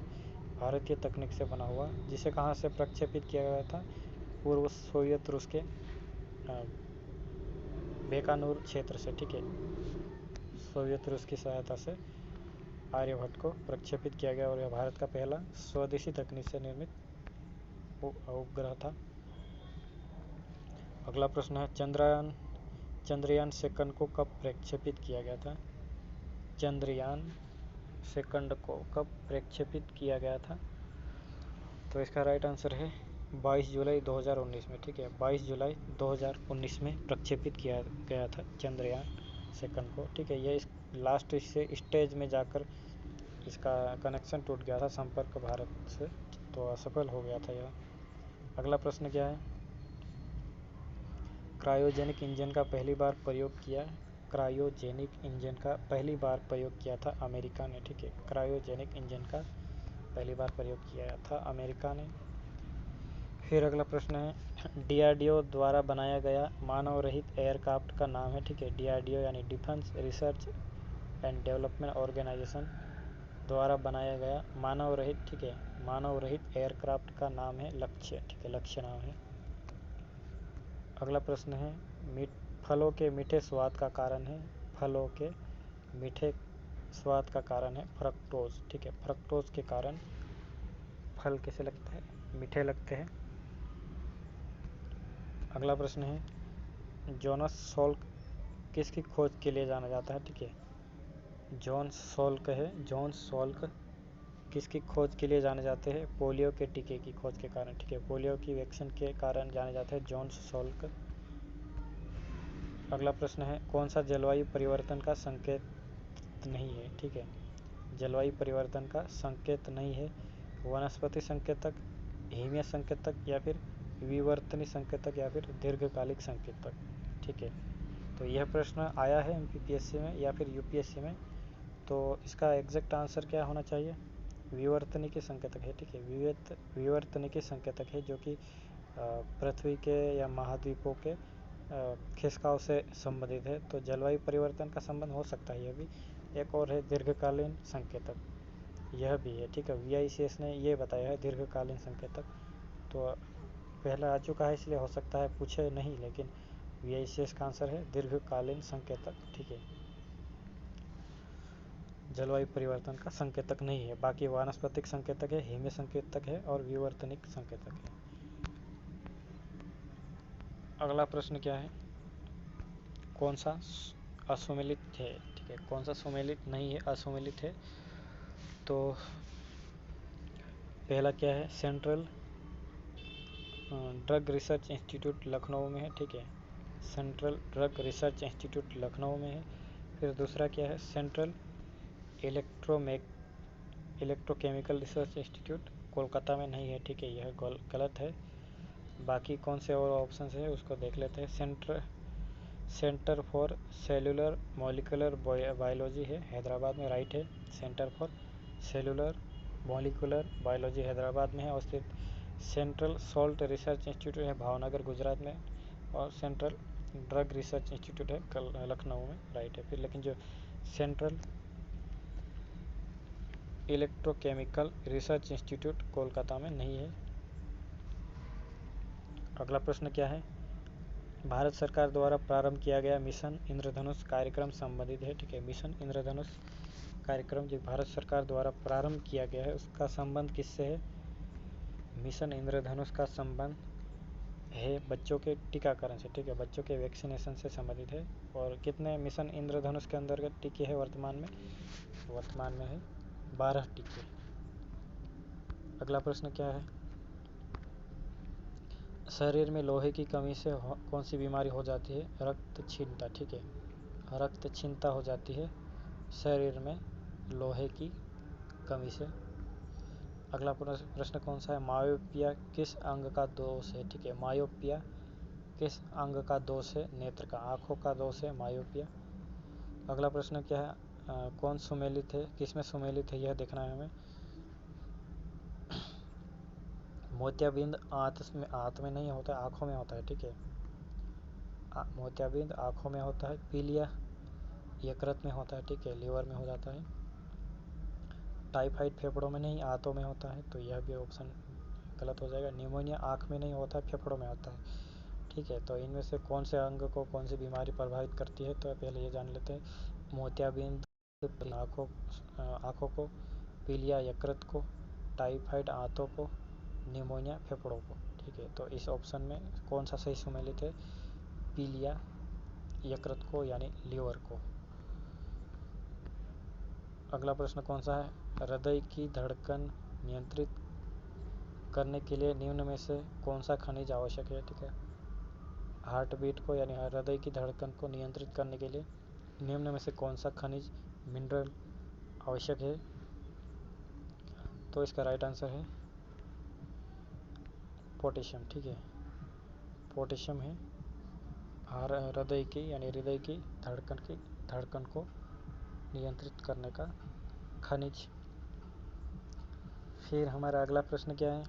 भारतीय तकनीक से बना हुआ, जिसे कहाँ से प्रक्षेपित किया गया था? पूर्व सोवियत रूस के बेकानूर क्षेत्र से, ठीक है, सोवियत रूस की सहायता से आर्यभट्ट को प्रक्षेपित किया गया और यह भारत का पहला स्वदेशी तकनीक से निर्मित उपग्रह था। अगला प्रश्न है, चंद्रयान सेकंड को कब प्रक्षेपित किया गया था? चंद्रयान सेकंड को कब प्रक्षेपित किया गया था? तो इसका राइट आंसर है 22 जुलाई 2019 में, ठीक है, 22 जुलाई 2019 में प्रक्षेपित किया गया था चंद्रयान सेकंड को, ठीक है, यह इस लास्ट से स्टेज में जाकर इसका कनेक्शन टूट गया था संपर्क भारत से, तो असफल हो गया था यह। अगला प्रश्न क्या है, क्रायोजेनिक इंजन का पहली बार प्रयोग किया, क्रायोजेनिक इंजन का पहली बार प्रयोग किया था अमेरिका ने, ठीक है, क्रायोजेनिक इंजन का पहली बार प्रयोग किया था अमेरिका ने। फिर अगला प्रश्न है, डीआरडीओ द्वारा बनाया गया मानव रहित एयरक्राफ्ट का नाम है, ठीक है, डीआरडीओ यानी defence research and development organisation द्वारा बनाया गया मानव रहित, ठीक है, मानव रहित एयरक्राफ्ट का नाम है लक्ष्य, ठीक है, लक्ष्य नाम है। अगला प्रश्न है, फलों के मीठे स्वाद का कारण है, फलों के मीठे स्वाद का कारण है फ्रक्टोज, ठीक है, फ्रक्टोज के कारण फल कैसे लगते हैं? मीठे लगते हैं। अगला प्रश्न है, जोनास सॉल्क किसकी खोज के लिए जाना जाता है? ठीक है, जॉन सॉल्क किसकी खोज के लिए जाने जाते हैं? पोलियो के टीके की खोज के कारण, ठीक है, पोलियो की वैक्सीन के कारण जाने जाते हैं जॉन सॉल्क। अगला प्रश्न है कौन सा जलवायु परिवर्तन का संकेत नहीं है। ठीक है, जलवायु परिवर्तन का संकेत नहीं है। वनस्पति संकेतक, हिमीय संकेतक या फिर विवर्तनीय संकेतक या फिर दीर्घकालिक संकेतक। ठीक है, तो यह प्रश्न आया है MPPSC में या फिर UPSC में, तो इसका एग्जैक्ट आंसर क्या होना चाहिए, विवर्तनिक संकेतक है। ठीक है, विवर्तनिक संकेतक है जो कि पृथ्वी के या महाद्वीपों के खिसकाव से संबंधित है। तो जलवायु परिवर्तन का संबंध हो सकता है। यह भी एक और है दीर्घकालीन संकेतक, यह भी है। ठीक है, VICS ने ये बताया है दीर्घकालीन संकेतक। तो पहला आ चुका है इसलिए हो सकता है पूछे नहीं, लेकिन VICS का आंसर है दीर्घकालीन संकेतक। ठीक है, जलवायु परिवर्तन का संकेतक नहीं है। बाकी वानस्पतिक संकेतक है, हिमीय संकेतक है और विवर्तनिक संकेतक है। अगला प्रश्न क्या है, कौन सा असुमेलित है। ठीक है, कौन सा सुमेलित नहीं है, असुमेलित है। तो पहला क्या है, central drug research institute Lucknow में है। ठीक है, central drug research institute Lucknow में है। फिर दूसरा क्या है, central electrochemical research institute Kolkata में नहीं है। ठीक है, यह गलत है। बाकी कौन से और ऑप्शन है उसको देख लेते हैं। Centre for cellular molecular biology है, हैदराबाद में, राइट है। Centre for cellular molecular biology Hyderabad में है। और स्थित सेंट्रल सॉल्ट रिसर्च इंस्टीट्यूट है भावनगर गुजरात में। और सेंट्रल ड्रग रिसर्च इंस्टीट्यूट है लखनऊ में, राइट है। फिर लेकिन जो central electrochemical research institute Kolkata में नहीं है। अगला प्रश्न क्या है, भारत सरकार द्वारा प्रारंभ किया गया मिशन इंद्रधनुष कार्यक्रम संबंधित है। ठीक है, मिशन इंद्रधनुष कार्यक्रम जो भारत सरकार द्वारा प्रारंभ किया गया है उसका संबंध किससे है। मिशन इंद्रधनुष का संबंध है बच्चों के टीकाकरण से। ठीक है, बच्चों के वैक्सीनेशन से संबंधित है। और कितने मिशन इंद्रधनुष के अंतर्गत टीके हैं वर्तमान में है 12 टीके। अगला प्रश्न क्या है, शरीर में लोहे की कमी से कौन सी बीमारी हो जाती है, रक्तहीनता। ठीक है, रक्तहीनता हो जाती है शरीर में लोहे की कमी से। अगला प्रश्न कौन सा है, मायोपिया किस अंग का दोष है। ठीक है, मायोपिया किस अंग का दोष है, नेत्र का, आँखों का दोष है मायोपिया। अगला प्रश्न क्या है, कौन सुमेलित है, किसमें सुमेलित है यह देखना है हमें। मोतियाबिंद आंत में नहीं होता है, आँखों में होता है। ठीक है, मोतियाबिंद आँखों में होता है। पीलिया यकृत में होता है। ठीक है, लीवर में हो जाता है। टाइफाइड फेफड़ों में नहीं, आंतों में होता है, तो यह भी ऑप्शन गलत हो जाएगा। निमोनिया आँख में नहीं होता है, फेफड़ों में होता है। ठीक है, तो इनमें से कौन से अंग को कौन सी बीमारी प्रभावित करती है, तो पहले ये जान लेते हैं। मोतियाबिंद आँखों को, पीलिया यकृत को, टाइफाइड आंतों को, निमोनिया फेफड़ों को। ठीक है, तो इस ऑप्शन में कौन सा सही सुमेलित है, पीलिया यकृत को यानी लीवर को। अगला प्रश्न कौन सा है, हृदय की धड़कन नियंत्रित करने के लिए निम्न में से कौन सा खनिज आवश्यक है। ठीक है, हार्ट बीट को यानी हृदय की धड़कन को नियंत्रित करने के लिए निम्न में से कौन सा खनिज मिनरल आवश्यक है, तो इसका राइट आंसर है पोटेशियम। ठीक है, पोटेशियम है हृदय की यानी हृदय की धड़कन को नियंत्रित करने का खनिज। फिर हमारा अगला प्रश्न क्या है,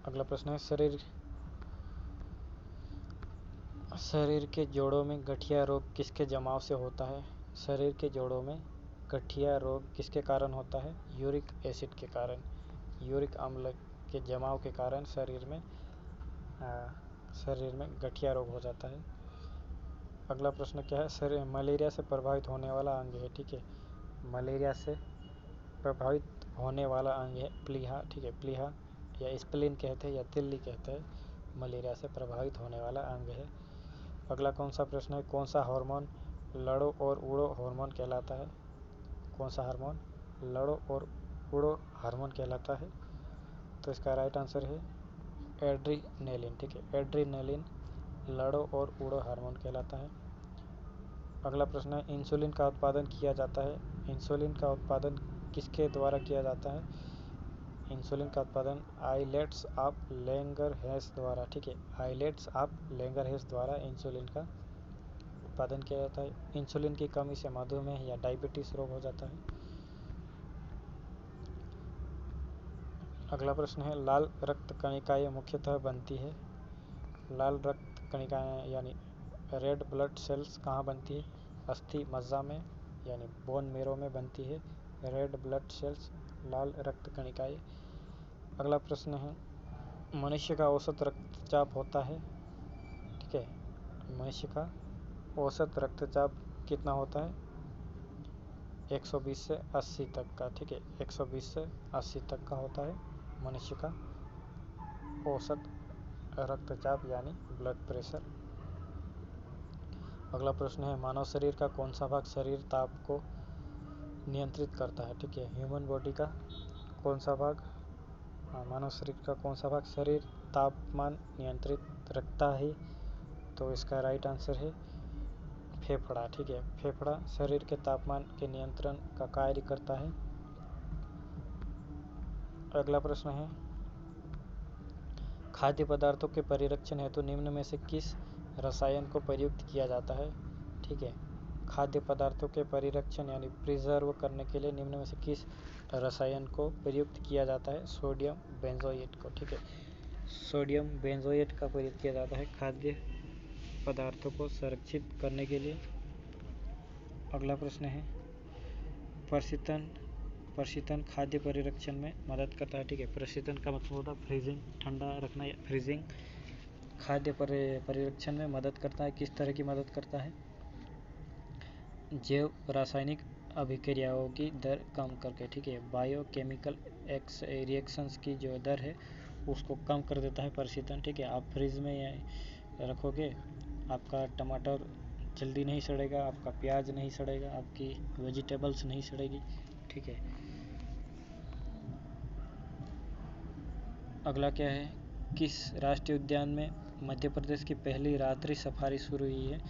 अगला प्रश्न है शरीर के जोड़ों में गठिया रोग किसके जमाव से होता है। शरीर के जोड़ों में गठिया रोग किसके कारण होता है, यूरिक एसिड के कारण, यूरिक अम्ल के जमाव के कारण शरीर में गठिया रोग हो जाता है। अगला प्रश्न क्या है, शरीर मलेरिया से प्रभावित होने वाला अंग है। ठीक है, मलेरिया से प्रभावित होने वाला अंग है प्लीहा। ठीक है, प्लीहा या स्प्लीन कहते हैं या तिल्ली कहते हैं, मलेरिया से प्रभावित होने वाला अंग है। अगला कौन सा प्रश्न है, कौन सा हार्मोन लड़ो और उड़ो हार्मोन कहलाता है। कौन सा हार्मोन लड़ो और उड़ो हार्मोन कहलाता है, तो इसका राइट आंसर है एड्रीनेलिन, ठीक है। एड्रीनेलिन लड़ो और उड़ो हार्मोन कहलाता है। अगला प्रश्न है, इंसुलिन का उत्पादन किया जाता है। इंसुलिन का उत्पादन किसके द्वारा किया जाता है? इंसुलिन का उत्पादन आइलेट्स ऑफ लैंगरहैंस द्वारा, ठीक है। आइलेट्स ऑफ लैंगरहैंस द्वारा इंसुलिन का उत्पादन किया जाता है। इंसुलिन की कमी से मधुमेह या डायबिटीज रोग हो जाता है। अगला प्रश्न है, लाल रक्त कणिकाएं मुख्यतः बनती है। लाल रक्त कणिकाएं यानी रेड ब्लड सेल्स कहाँ बनती है? अस्थि मज्जा में यानी बोन मेरो में बनती है रेड ब्लड सेल्स, लाल रक्त कणिकाएं। अगला प्रश्न है, मनुष्य का औसत रक्तचाप होता है, ठीक है। मनुष्य का औसत रक्तचाप कितना होता है? 120 से 80 तक का, ठीक है। 120 से 80 तक का होता है मनुष्य का औसत रक्तचाप यानी ब्लड प्रेशर। अगला प्रश्न है, मानव शरीर का कौन सा भाग शरीर ताप को नियंत्रित करता है? ठीक है। ह्यूमन बॉडी का कौन सा भाग, मानव शरीर का कौन सा भाग शरीर तापमान नियंत्रित रखता है? तो इसका राइट आंसर है फेफड़ा, ठीक है। फेफड़ा शरीर के तापमान के नियंत्रण का कार्य करता है। अगला प्रश्न है, खाद्य पदार्थों के परिरक्षण हेतु निम्न में से किस रसायन को प्रयुक्त किया जाता है? ठीक है। खाद्य पदार्थों के परिरक्षण यानी प्रिजर्व करने के लिए निम्न में से किस रसायन को प्रयुक्त किया जाता है? सोडियम बेंजोएट को, ठीक है। सोडियम बेंजोएट का प्रयोग किया जाता है खाद्य पदार्थों को संरक्षित करने के लिए। अगला प्रश्न है, प्रशीतन खाद्य परिरक्षण में मदद करता है, ठीक है। प्रशीतन का मतलब होता है फ्रीजिंग, ठंडा रखना या फ्रीजिंग। खाद्य परिरक्षण में मदद करता है, किस तरह की मदद करता है? जैव रासायनिक अभिक्रियाओं की दर कम करके, ठीक है। बायोकेमिकल रिएक्शंस की जो दर है उसको कम कर देता है प्रशीतन, ठीक है। आप फ्रिज में रखोगे, आपका टमाटर जल्दी नहीं सड़ेगा, आपका प्याज नहीं सड़ेगा, आपकी वेजिटेबल्स नहीं सड़ेगी, ठीक है। अगला क्या है, किस राष्ट्रीय उद्यान में मध्य प्रदेश की पहली रात्रि सफारी शुरू हुई है?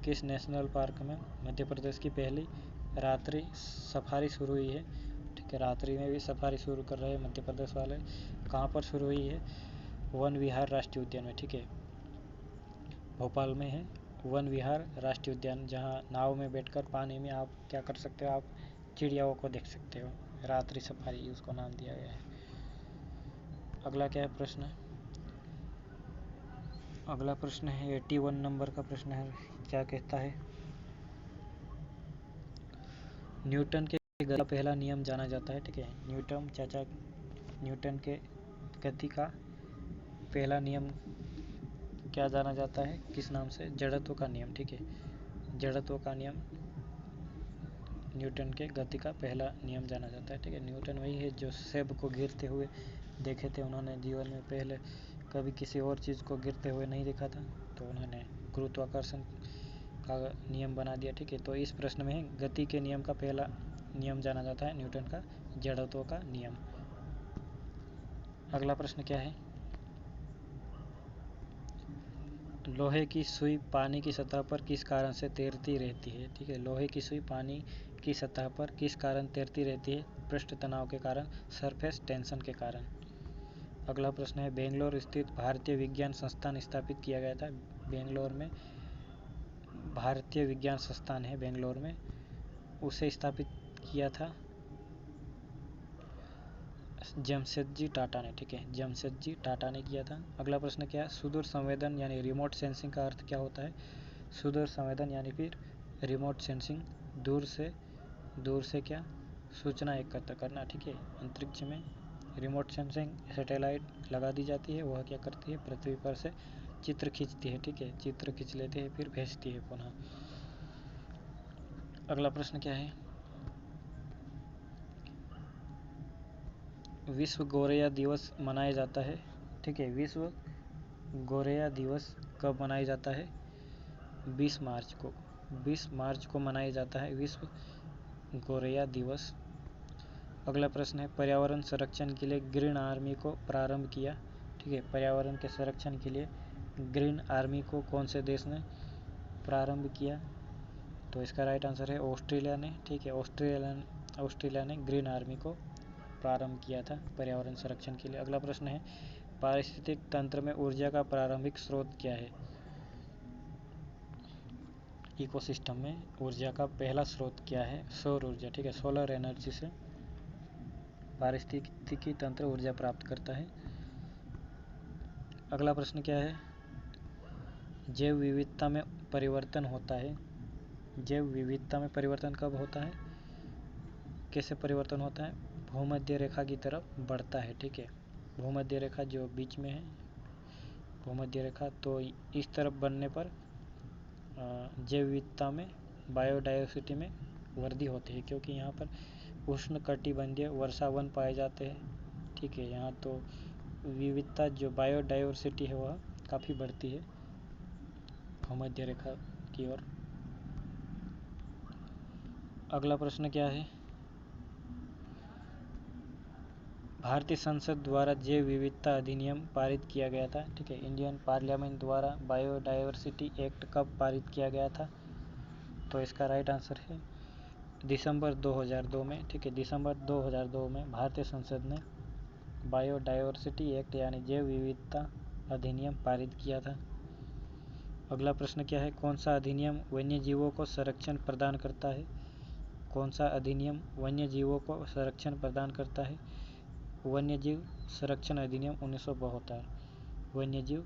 किस नेशनल पार्क में मध्य प्रदेश की पहली रात्रि सफारी शुरू हुई है? ठीक है, रात्रि में भी सफारी शुरू कर रहे हैं मध्य प्रदेश वाले। कहाँ पर शुरू हुई है? वन विहार राष्ट्रीय उद्यान में, ठीक है। भोपाल में है वन विहार राष्ट्रीय उद्यान, जहाँ नाव में बैठकर पानी में आप क्या कर सकते हो? आप चिड़ियाओं को देख सकते हो। रात्रि सफारी उसको नाम दिया गया है। अगला क्या है प्रश्न? अगला प्रश्न है 81 नंबर का प्रश्न है, क्या कहता है? न्यूटन के गति का पहला नियम जाना जाता है, ठीक है। न्यूटन के गति का पहला नियम क्या जाना जाता है, किस नाम से? जड़त्व का नियम, ठीक है। जड़त्व का नियम न्यूटन के गति का पहला नियम जाना जाता है, ठीक है। न्यूटन वही है जो सेब को गिरते हुए देखे थे। उन्होंने जीवन में पहले कभी किसी और चीज़ को गिरते हुए नहीं देखा था, तो उन्होंने गुरुत्वाकर्षण का नियम बना दिया, ठीक है। तो इस प्रश्न में गति के नियम का पहला नियम जाना जाता है न्यूटन का जड़त्व का नियम। अगला प्रश्न क्या है? लोहे की सुई पानी की सतह पर किस कारण से तैरती रहती है? ठीक है, लोहे की सुई पानी की सतह पर किस कारण तैरती रहती है? पृष्ठ तनाव के कारण, सरफेस टेंशन के कारण। अगला प्रश्न है, बेंगलोर स्थित भारतीय विज्ञान संस्थान स्थापित किया गया था। बेंगलोर में भारतीय विज्ञान संस्थान है बेंगलोर में, उसे स्थापित किया था जमशेदजी टाटा ने, ठीक है। जमशेदजी टाटा ने किया था। अगला प्रश्न क्या है? सुदूर संवेदन यानी रिमोट सेंसिंग का अर्थ क्या होता है? सुदूर संवेदन यानी फिर रिमोट सेंसिंग, दूर से क्या? सूचना एकत्र करना, ठीक है। अंतरिक्ष में रिमोट सेंसिंग सैटेलाइट लगा दी जाती है, वह क्या करती है? पृथ्वी पर से चित्र खींचती है, ठीक है। चित्र खींच लेते हैं फिर भेजती है पुनः। अगला प्रश्न क्या है? विश्व गौरैया दिवस मनाया जाता है, ठीक है। विश्व गौरैया दिवस कब मनाया जाता है? 20 मार्च को। 20 मार्च को मनाया जाता है विश्व गौरैया दिवस। अगला प्रश्न है, पर्यावरण संरक्षण के लिए ग्रीन आर्मी को प्रारंभ किया ठीक है। पर्यावरण के संरक्षण के लिए ग्रीन आर्मी को कौन से देश ने प्रारंभ किया? तो इसका राइट आंसर है ऑस्ट्रेलिया ने, ठीक है। ऑस्ट्रेलिया ने ग्रीन आर्मी को प्रारंभ किया था पर्यावरण संरक्षण के लिए। अगला प्रश्न है, पारिस्थितिक तंत्र में ऊर्जा का प्रारंभिक स्रोत क्या है? इकोसिस्टम में ऊर्जा का पहला स्रोत क्या है? सौर ऊर्जा, ठीक है। सोलर एनर्जी से पारिस्थितिकी तंत्र ऊर्जा प्राप्त करता है। अगला प्रश्न क्या है, जैव विविधता में परिवर्तन होता है। जैव विविधता में परिवर्तन कब होता है, कैसे परिवर्तन होता है? भूमध्य रेखा की तरफ बढ़ता है, ठीक है। भूमध्य रेखा जो बीच में है, भूमध्य रेखा, तो इस तरफ बनने पर जैव विविधता में, बायोडायवर्सिटी में वृद्धि होती है, क्योंकि यहाँ पर उष्णकटिबंधीय वर्षावन पाए जाते हैं, ठीक है। यहाँ तो विविधता जो बायोडायवर्सिटी है वह काफ़ी बढ़ती है भूमध्य रेखा की ओर। अगला प्रश्न क्या है, भारतीय संसद द्वारा जैव विविधता अधिनियम पारित किया गया था, ठीक है। इंडियन पार्लियामेंट द्वारा बायोडायवर्सिटी एक्ट कब पारित किया गया था? तो इसका राइट आंसर है दिसंबर 2002 में, ठीक है। दिसंबर 2002 में भारतीय संसद ने बायोडायवर्सिटी एक्ट यानी जैव विविधता अधिनियम पारित किया था। अगला प्रश्न क्या है, कौन सा अधिनियम वन्य जीवों को संरक्षण प्रदान करता है? कौन सा अधिनियम वन्य जीवों को संरक्षण प्रदान करता है? वन्य जीव संरक्षण अधिनियम 1972। वन्य जीव,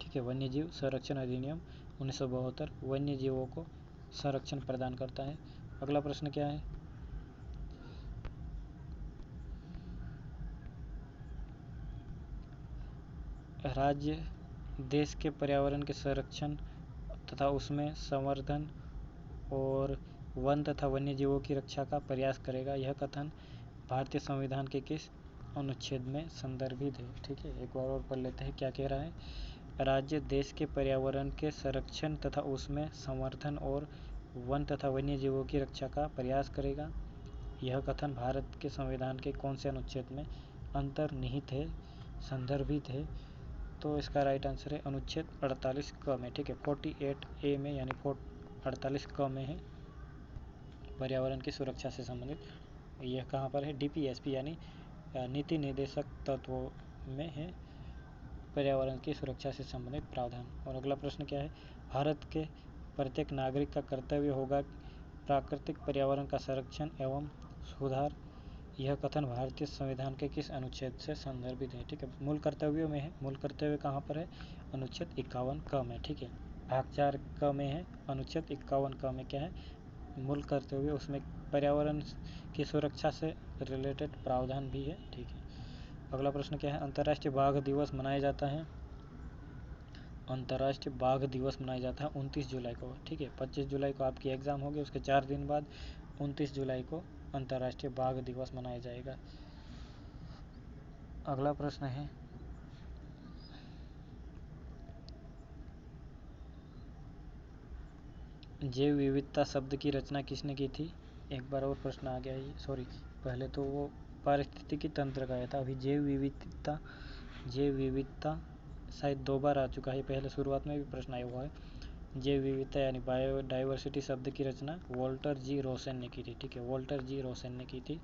ठीक है, वन्य जीव संरक्षण अधिनियम 1972 वन्य जीवों को संरक्षण प्रदान करता है। अगला प्रश्न क्या है, राज्य देश के पर्यावरण के संरक्षण तथा उसमें संवर्धन और वन तथा वन्य जीवों की रक्षा का प्रयास करेगा। यह कथन भारतीय संविधान के किस अनुच्छेद में संदर्भित है? ठीक है, एक बार और पढ़ लेते हैं क्या कह रहा है। राज्य देश के पर्यावरण के संरक्षण तथा उसमें संवर्धन और वन तथा वन्य जीवों की रक्षा का प्रयास करेगा। यह कथन भारत के संविधान के कौन से अनुच्छेद में अंतर्निहित है, संदर्भित है? तो इसका राइट आंसर है अनुच्छेद 48 क में, ठीक है। 48A में यानी 48 क में है पर्यावरण की सुरक्षा से संबंधित। यह कहाँ पर है? DPSP यानी नीति निर्देशक तत्वों में है पर्यावरण की सुरक्षा से संबंधित प्रावधान। और अगला प्रश्न क्या है, भारत के प्रत्येक नागरिक का कर्तव्य होगा प्राकृतिक पर्यावरण का संरक्षण एवं सुधार। यह कथन भारतीय संविधान के किस अनुच्छेद से संदर्भित है? ठीक है, मूल कर्तव्यों में है। मूल कर्तव्य कहाँ पर है? अनुच्छेद 51 क में, ठीक है। भाग 4 क में है, अनुच्छेद 51 क में क्या है? मूल कर्तव्य, उसमें पर्यावरण की सुरक्षा से रिलेटेड प्रावधान भी है, ठीक है। अगला प्रश्न क्या है, अंतर्राष्ट्रीय बाघ दिवस मनाया जाता है। अंतर्राष्ट्रीय बाघ दिवस मनाया जाता है 29 जुलाई को, ठीक है। 25 जुलाई को आपकी एग्जाम होगी, उसके 4 दिन बाद 29 जुलाई को अंतर्राष्ट्रीय बाघ दिवस मनाया जाएगा। अगला प्रश्न है, जैव विविधता शब्द की रचना किसने की थी? एक बार और प्रश्न आ गया है, सॉरी, पहले तो वो पारिस्थितिकी तंत्र का आया था, अभी जैव विविधता शायद 2 बार आ चुका है, पहले शुरुआत में भी प्रश्न आया हुआ है। जैव विविधता यानी बायोडाइवर्सिटी शब्द की रचना वॉल्टर जी रोसेन ने की थी, ठीक है। वॉल्टर जी रोसेन ने की थी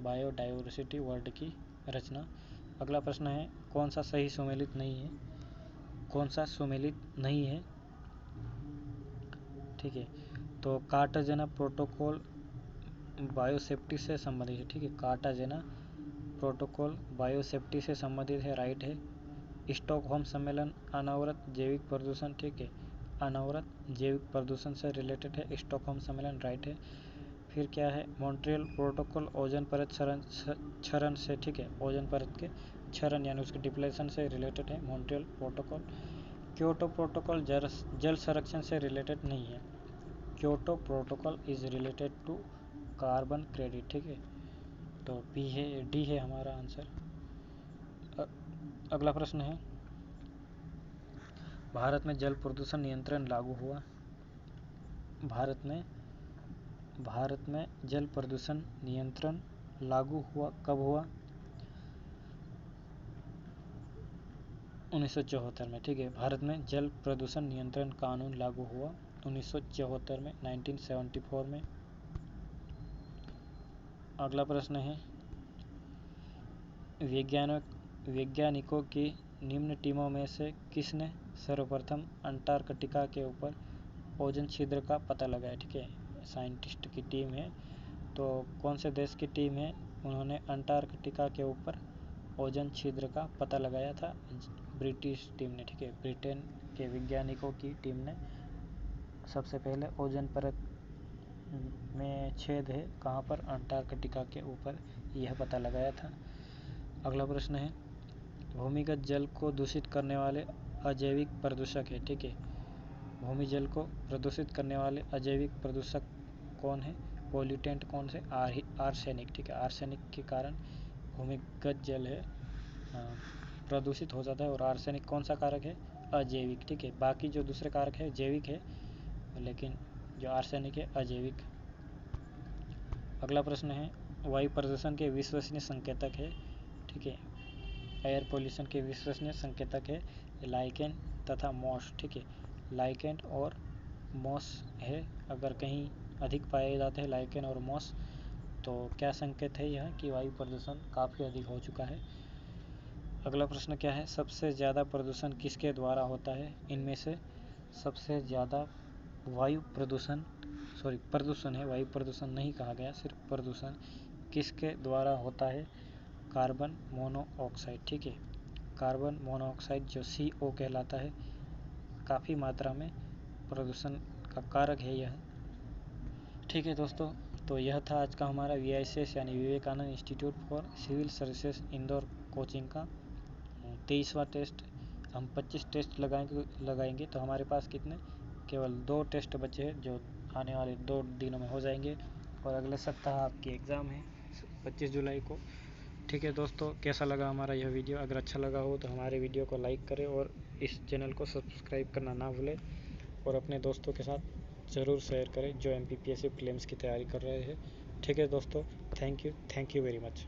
बायोडाइवर्सिटी वर्ड की रचना। अगला प्रश्न है, कौन सा सही सुमेलित नहीं है? कौन सा सुमेलित नहीं है? ठीक है, तो कार्टाजेना प्रोटोकॉल बायोसेफ्टी से संबंधित है, ठीक है। कार्टाजेना प्रोटोकॉल बायोसेफ्टी से संबंधित है, राइट है। स्टॉकहोम सम्मेलन अनावृत जैविक प्रदूषण, ठीक है, अनावृत जैविक प्रदूषण से रिलेटेड है स्टॉकहोम सम्मेलन, राइट है। फिर क्या है, मॉन्ट्रियल प्रोटोकॉल ओजोन परत क्षरण से, ठीक है, ओजोन परत के क्षरण यानी उसके डिप्लेशन से रिलेटेड है मॉन्ट्रियल प्रोटोकॉल। क्योटो प्रोटोकॉल जल संरक्षण से रिलेटेड नहीं है। Kyoto protocol is related to carbon credit, ठीक है। तो बी है, डी है हमारा आंसर। अगला प्रश्न है, भारत में जल प्रदूषण नियंत्रण लागू हुआ। भारत में जल प्रदूषण नियंत्रण लागू हुआ कब हुआ? 1974 में, ठीक है। भारत में जल प्रदूषण नियंत्रण कानून लागू हुआ 1974 में, 1974 में। अगला प्रश्न है, वैज्ञानिकों की निम्न टीमों में से किसने सर्वप्रथम अंटार्कटिका के ऊपर ओजोन छिद्र का पता लगाया, ठीक है। साइंटिस्ट की टीम है, तो कौन से देश की टीम है, उन्होंने अंटार्कटिका के ऊपर ओजोन छिद्र का पता लगाया था, ब्रिटिश टीम ने, ठीक है। ब्रिटेन के वैज्ञानिकों की टीम ने सबसे पहले ओजोन परत में छेद है कहाँ पर, अंटार्कटिका के ऊपर, यह पता लगाया था। अगला प्रश्न है, भूमिगत जल को दूषित करने वाले अजैविक प्रदूषक है, ठीक है। भूमि जल को प्रदूषित करने वाले अजैविक प्रदूषक कौन है, पॉल्यूटेंट कौन से, आर्सेनिक, ठीक है। आर्सेनिक के कारण भूमिगत जल है प्रदूषित हो जाता है। और आर्सेनिक कौन सा कारक है, अजैविक, ठीक है। बाकी जो दूसरे कारक है जैविक है, लेकिन जो आर्सेनिक है अजैविक। अगला प्रश्न है, वायु प्रदूषण के विश्वसनीय संकेतक है, ठीक है। एयर पोल्यूशन के विश्वसनीय संकेतक है लाइकेन तथा मॉस, ठीक है। लाइकेन और मॉस है, अगर कहीं अधिक पाए जाते हैं लाइकेन और मॉस, तो क्या संकेत है यह कि वायु प्रदूषण काफ़ी अधिक हो चुका है। अगला प्रश्न क्या है, सबसे ज़्यादा प्रदूषण किसके द्वारा होता है, इनमें से सबसे ज़्यादा वायु प्रदूषण है, वायु प्रदूषण नहीं कहा गया, सिर्फ प्रदूषण किसके द्वारा होता है, कार्बन मोनोऑक्साइड, ठीक है। कार्बन मोनोऑक्साइड जो CO कहलाता है, काफ़ी मात्रा में प्रदूषण का कारक है यह, ठीक है दोस्तों। तो यह था आज का हमारा VICS यानी Vivekananda institute for civil services Indore coaching का 23वां टेस्ट। हम 25 टेस्ट लगाएंगे तो हमारे पास कितने, केवल 2 टेस्ट बचे हैं जो आने वाले 2 दिनों में हो जाएंगे, और अगले सप्ताह आपकी एग्ज़ाम है 25 जुलाई को, ठीक है दोस्तों। कैसा लगा हमारा यह वीडियो, अगर अच्छा लगा हो तो हमारे वीडियो को लाइक करें और इस चैनल को सब्सक्राइब करना ना भूलें, और अपने दोस्तों के साथ ज़रूर शेयर करें जो MPPSC प्रीलिम्स की तैयारी कर रहे हैं, ठीक है दोस्तों। Thank you very much.